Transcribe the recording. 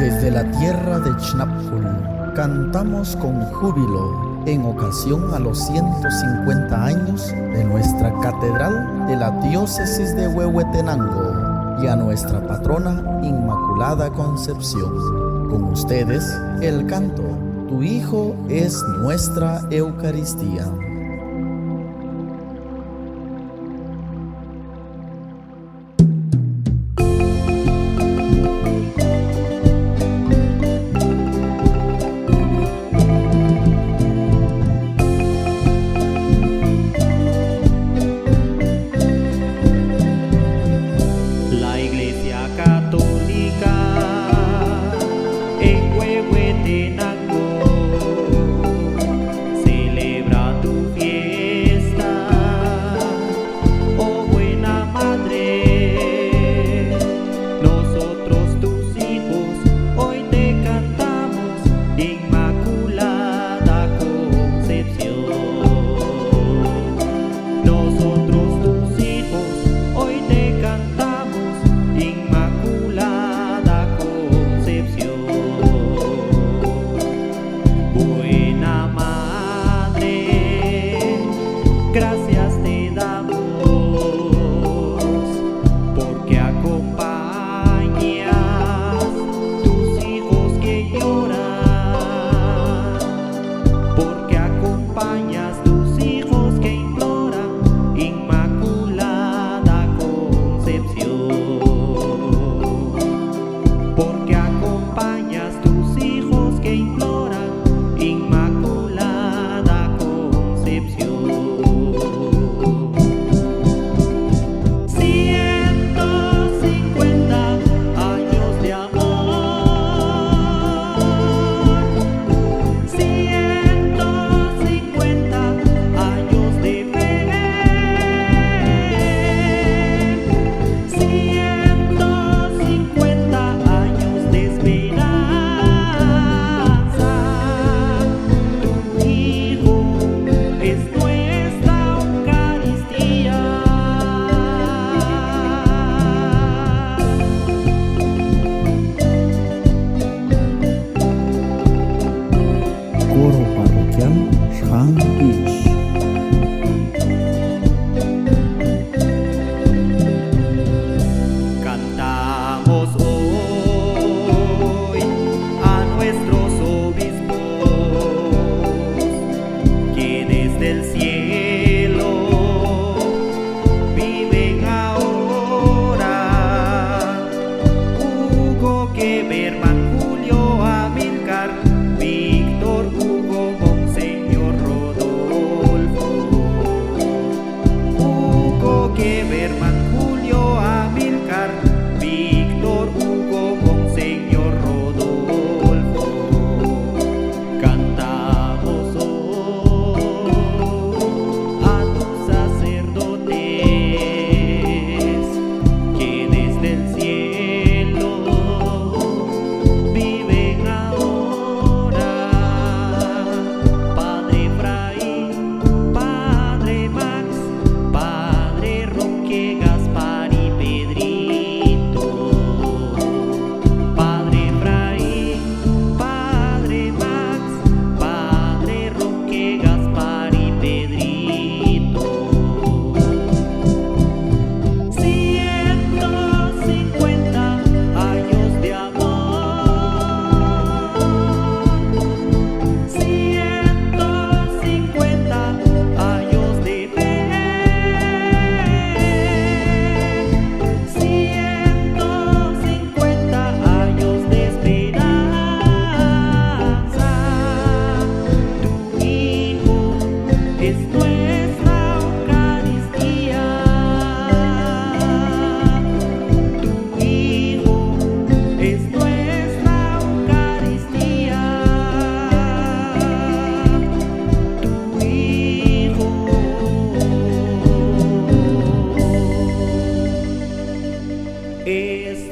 Desde la tierra de Chnapful cantamos con júbilo en ocasión a los 150 años de nuestra catedral de la diócesis de Huehuetenango y a nuestra patrona Inmaculada Concepción. Con ustedes, el canto Tu Hijo es nuestra Eucaristía. Coro parroquial Shan Beach. Cantamos hoy a nuestros obispos que desde el cielo viven ahora. Hugo Keberman, Julio Amilcar, Víctor Hugo, Monseñor Rodolfo. Hugo Keberman, Julio Amilcar, Víctor Hugo, Monseñor Rodolfo. Cantamos hoy a tus sacerdotes que desde el cielo viven ahora. Padre Efraín, Padre Max, Padre Roque, Gaspar y Pedrito. Padre Efraín, Padre Max, Padre Roque, Gaspar y Pedrito. 150 años de amor, 150 años de fe, 150 años de esperanza. Tu Hijo es nuestra Eucaristía. Tu Hijo es nuestra Eucaristía. Tu Hijo es